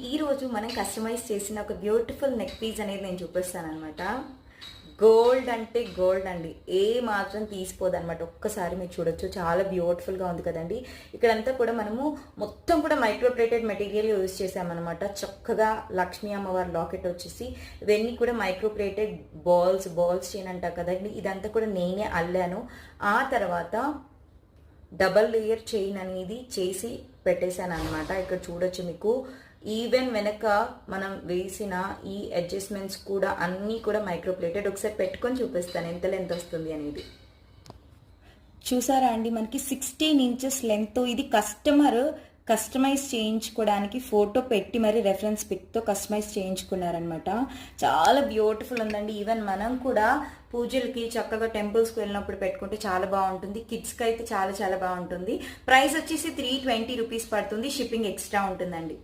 ఈరోజు మనం కస్టమైజ్ చేసిన ఒక బ్యూటిఫుల్ నెక్ పీస్ అనేది నేను చూపిస్తాను అనమాట. గోల్డ్ అంటే గోల్డ్ అండి, ఏ మాత్రం తీసిపోదు అనమాట. ఒక్కసారి మీరు చూడొచ్చు, చాలా బ్యూటిఫుల్గా ఉంది కదండి. ఇక్కడంతా కూడా మనము మొత్తం కూడా మైక్రోప్లేటెడ్ మెటీరియల్ యూజ్ చేసామన్నమాట. చక్కగా లక్ష్మీ అమ్మవారి లాకెట్ వచ్చేసి ఇవన్నీ కూడా మైక్రోప్లేటెడ్ బాల్స్ చైన్ అంటారు కదండి. ఇదంతా కూడా నేనే అల్లాను. ఆ తర్వాత డబల్ లేయర్ చైన్ అనేది చేసి పెట్టేశాను అనమాట. ఇక్కడ చూడొచ్చు మీకు. ఈవెన్ వెనక మనం వేసిన ఈ అడ్జస్ట్మెంట్స్ కూడా అన్నీ కూడా మైక్రోప్లేటెడ్. ఒకసారి పెట్టుకొని చూపిస్తాను ఎంత లెంత్ వస్తుంది అనేది. చూసారా అండి, మనకి 16 ఇంచెస్ లెంత్. ఇది కస్టమైజ్ చేయించుకోవడానికి ఫోటో పెట్టి మరి రెఫరెన్స్ పిక్తో కస్టమైజ్ చేయించుకున్నారనమాట. చాలా బ్యూటిఫుల్ ఉందండి. ఈవెన్ మనం కూడా పూజలకి చక్కగా టెంపుల్స్కి వెళ్ళినప్పుడు పెట్టుకుంటే చాలా బాగుంటుంది. కిడ్స్కి అయితే చాలా చాలా బాగుంటుంది. ప్రైస్ వచ్చేసి 320 రూపీస్ పడుతుంది. షిప్పింగ్ ఎక్స్ట్రా ఉంటుందండి.